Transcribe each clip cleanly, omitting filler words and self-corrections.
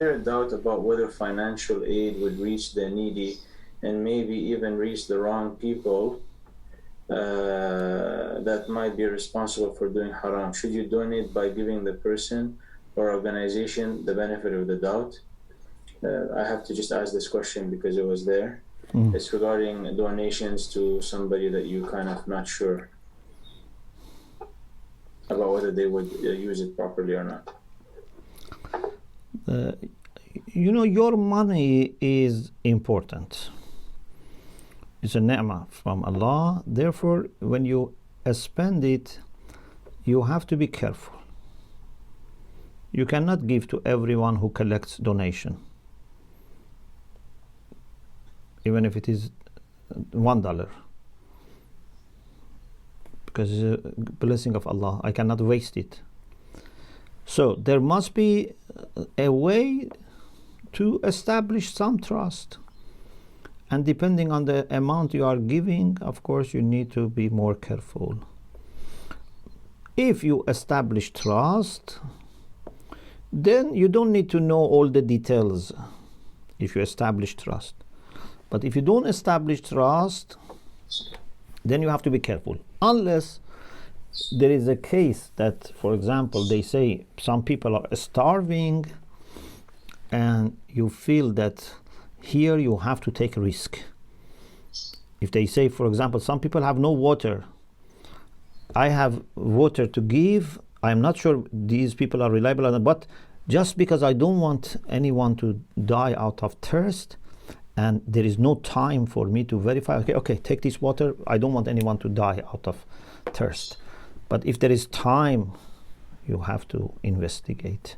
there a doubt about whether financial aid would reach the needy and maybe even reach the wrong people that might be responsible for doing haram? Should you donate by giving the person or organization the benefit of the doubt? I have to just ask this question because it was there. It's regarding donations to somebody that you kind of not sure about whether they would use it properly or not. Your money is important. It's a ni'mah from Allah. Therefore, when you spend it, you have to be careful. You cannot give to everyone who collects donation, even if it is $1, because it's a blessing of Allah. I cannot waste it. So there must be a way to establish some trust. And depending on the amount you are giving, of course, you need to be more careful. If you establish trust, then you don't need to know all the details if you establish trust. But if you don't establish trust, then you have to be careful. Unless there is a case that, for example, they say some people are starving and you feel that here you have to take a risk. If they say, for example, some people have no water, I have water to give, I'm not sure these people are reliable or not, but just because I don't want anyone to die out of thirst and there is no time for me to verify, okay, take this water, I don't want anyone to die out of thirst. But if there is time, you have to investigate.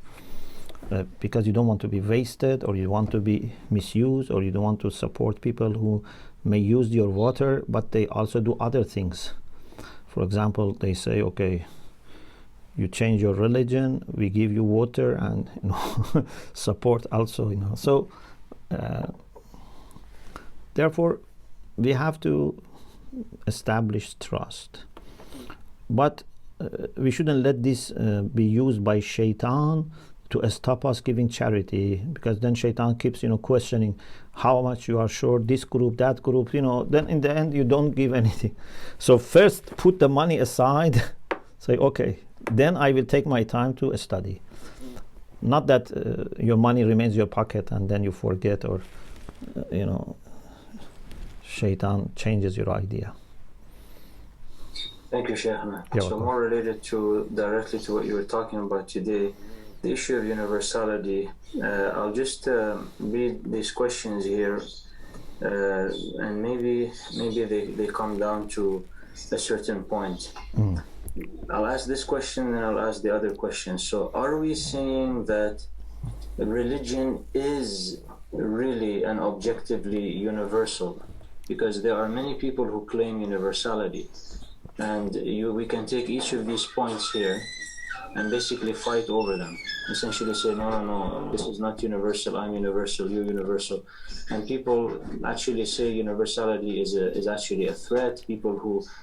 Because you don't want to be wasted, or you want to be misused, or you don't want to support people who may use your water, but they also do other things. For example, they say, okay, you change your religion, we give you water, and support also. So therefore, we have to establish trust. But we shouldn't let this be used by shaitan to stop us giving charity, because then shaitan keeps questioning how much you are short, this group, that group, then in the end you don't give anything. So first put the money aside, say, okay, then I will take my time to study. Not that your money remains in your pocket and then you forget, or shaitan changes your idea. Thank you, Sheikh. So more related directly to what you were talking about today, the issue of universality. I'll just read these questions here, and maybe they come down to a certain point. I'll ask this question and I'll ask the other question. So are we saying that religion is really and objectively universal? Because there are many people who claim universality. And we can take each of these points here and basically fight over them. Essentially say, no, this is not universal, I'm universal, you're universal. And people actually say universality is actually a threat.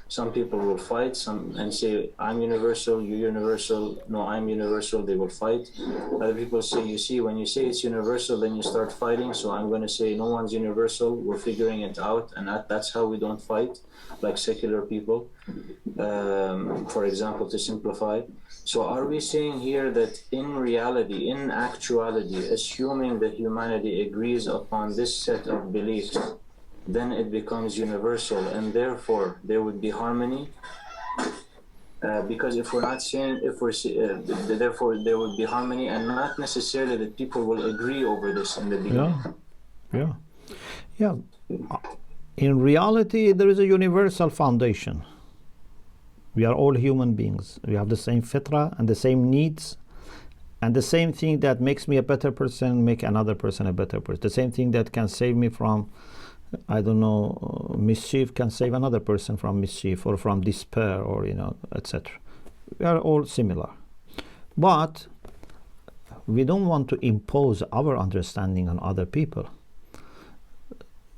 Some people will fight and say, I'm universal, you're universal, no, I'm universal, they will fight. Other people say, you see, when you say it's universal, then you start fighting. So I'm going to say no one's universal, we're figuring it out. And that's how we don't fight, like secular people, for example, to simplify. So are we saying here that in reality, in actuality, assuming that humanity agrees upon this set of beliefs, then it becomes universal, and therefore there would be harmony? Because if we're not saying, therefore there would be harmony, and not necessarily that people will agree over this in the beginning. Yeah. In reality, there is a universal foundation. We are all human beings. We have the same fitrah and the same needs, and the same thing that makes me a better person make another person a better person. The same thing that can save me from, mischief can save another person from mischief or from despair, or etc. We are all similar. But we don't want to impose our understanding on other people.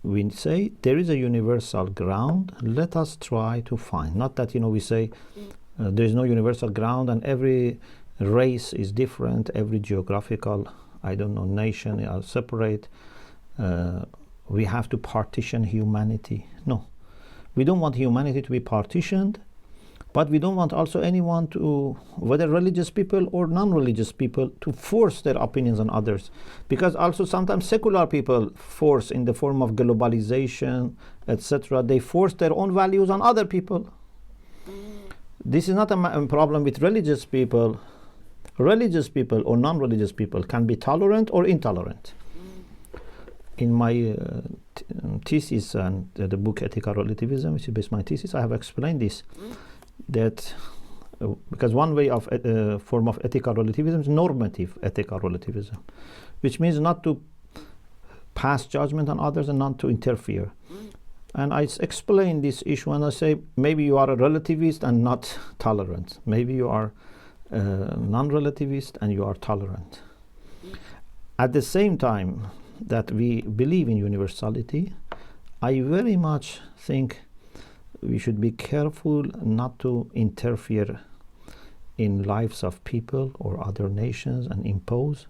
We say there is a universal ground, let us try to find. Not that we say there is no universal ground and every race is different, every geographical I don't know, nation are separate. We have to partition humanity. No, we don't want humanity to be partitioned, but we don't want also anyone to, whether religious people or non-religious people, to force their opinions on others. Because also sometimes secular people force, in the form of globalization, etc., they force their own values on other people. This is not a problem with religious people. Religious people or non-religious people can be tolerant or intolerant. In my thesis and the book Ethical Relativism, which is based on my thesis, I have explained this, that because one way of form of ethical relativism is normative ethical relativism, which means not to pass judgment on others and not to interfere. And I explain this issue and I say, maybe you are a relativist and not tolerant. Maybe you are non-relativist and you are tolerant. At the same time that we believe in universality, I very much think we should be careful not to interfere in lives of people or other nations and impose.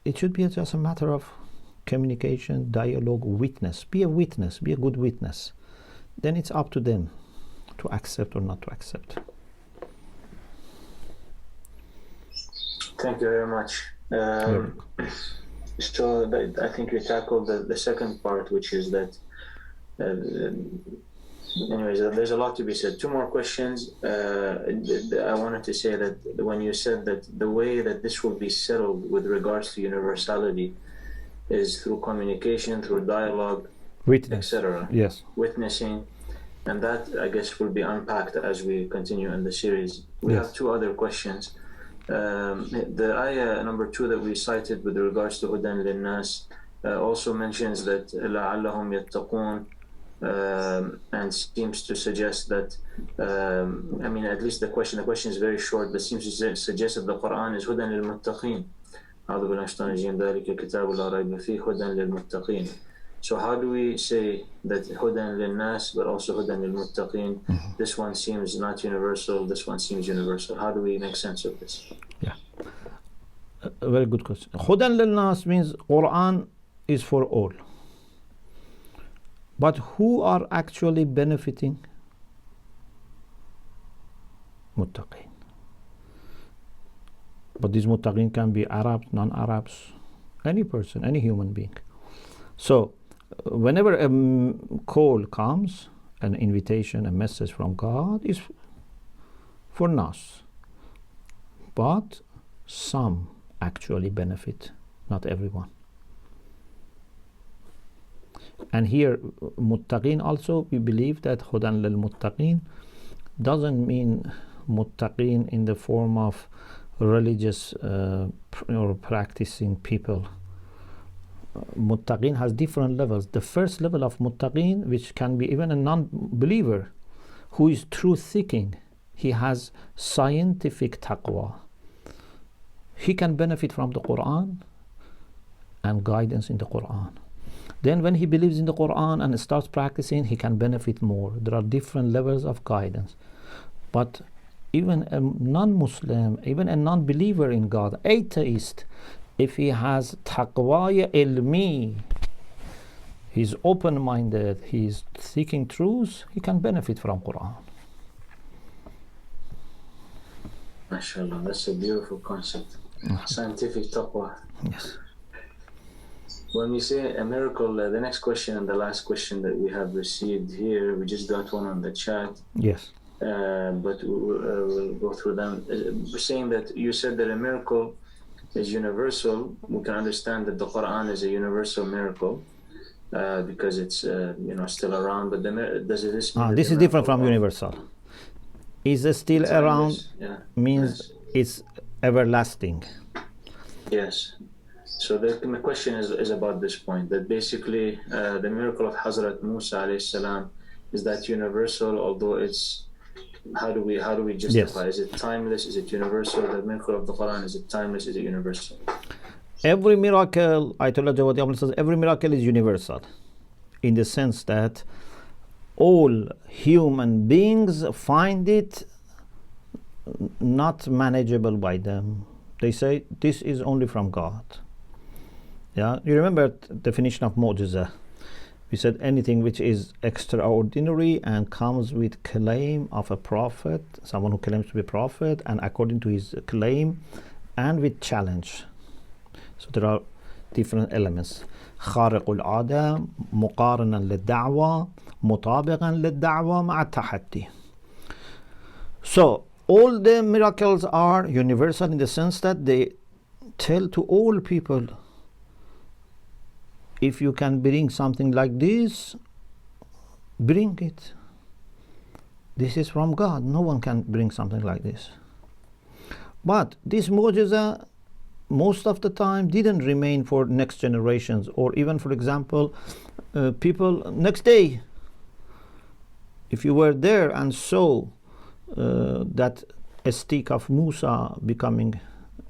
It should be just a matter of communication, dialogue, witness. Be a witness, be a good witness. Then it's up to them to accept or not to accept. Thank you very much. So I think we tackled the second part, which is that anyways, there's a lot to be said. Two more questions. I wanted to say that when you said that the way that this will be settled with regards to universality is through communication, through dialogue, etc. Yes. Witnessing, and that I guess will be unpacked as we continue in the series. We have two other questions. The ayah number 2 that we cited with regards to Hudan lin-Nas also mentions that لَعَلَّهُمْ يَتَّقُونَ, and seems to suggest that, I mean, at least the question is very short, but seems to suggest that the Quran is هُدًى لِلْمُتَّقِينَ. أعوذ بالله من الشيطان الرجيم ذلك الكتاب لا ريب فيه هُدًى للمتقين. So how do we say that هُدًى للناس but also هُدًى للمتقين? This one seems not universal, this one seems universal. How do we make sense of this? Yeah, a very good question. هُدًى للناس means Quran is for all. But who are actually benefiting? Muttaqin. But these muttaqin can be Arabs, non-Arabs, any person, any human being. So whenever a call comes, an invitation, a message from God is for Nas. But some actually benefit, not everyone. And here, muttaqin also, we believe that Hudan lil muttaqin doesn't mean muttaqin in the form of religious or practicing people. Muttaqin has different levels. The first level of muttaqin, which can be even a non-believer who is truth-seeking, he has scientific taqwa. He can benefit from the Quran and guidance in the Quran. Then when he believes in the Quran and starts practicing, he can benefit more. There are different levels of guidance. But even a non-Muslim, even a non-believer in God, atheist, if he has taqwa ilmi, he's open-minded, he's seeking truth, he can benefit from Quran. MashaAllah, that's a beautiful concept. Scientific taqwa. Yes. When we say a miracle, the next question and the last question that we have received here, we just got one on the chat. Yes. But we'll go through them. We're saying that you said that a miracle is universal. We can understand that the Quran is a universal miracle because it's still around. But does this mean this is different from universal? Is it still around? Means it's everlasting. Yes. So the question is about this point, that basically the miracle of Hazrat Musa alayhi salam, is that universal, although it's, how do we justify? Yes. Is it timeless? Is it universal? The miracle of the Quran, is it timeless? Is it universal? Every miracle, Ayatollah Jawadi says, every miracle is universal in the sense that all human beings find it not manageable by them. They say this is only from God. Yeah, you remember the definition of mu'jiza. We said anything which is extraordinary and comes with claim of a prophet, someone who claims to be a prophet, and according to his claim, and with challenge. So there are different elements. خارق العادة مقارنا للدعوة مطابقا للدعوة مع التحدي. So all the miracles are universal in the sense that they tell to all people, if you can bring something like this, bring it. This is from God. No one can bring something like this. But this mu'jiza, most of the time, didn't remain for next generations, or even, for example, people next day. If you were there and saw that a stick of Musa becoming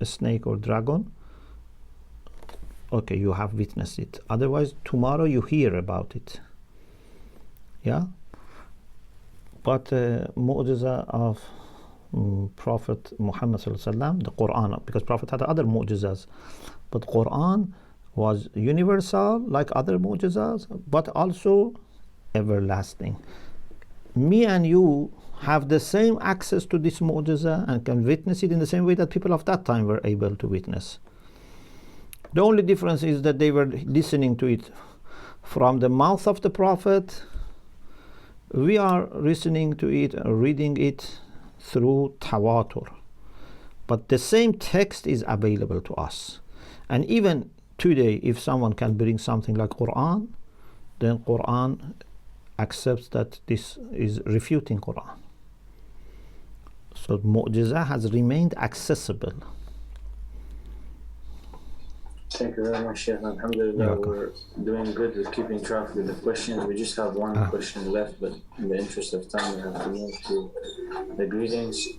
a snake or dragon, okay, you have witnessed it. Otherwise, tomorrow you hear about it. Yeah? But mu'jiza of Prophet Muhammad sallallahu alaihi wasallam, the Quran, because Prophet had other mu'jizas, but Quran was universal like other mu'jizas, but also everlasting. Me and you have the same access to this mu'jiza and can witness it in the same way that people of that time were able to witness. The only difference is that they were listening to it from the mouth of the Prophet. We are listening to it, reading it through tawatur. But the same text is available to us. And even today, if someone can bring something like Quran, then Quran accepts that this is refuting Quran. So mu'jiza has remained accessible. Thank you very much, Sheikh. Alhamdulillah, we're doing good with keeping track with the questions. We just have one question left, but in the interest of time, we have to move to the greetings.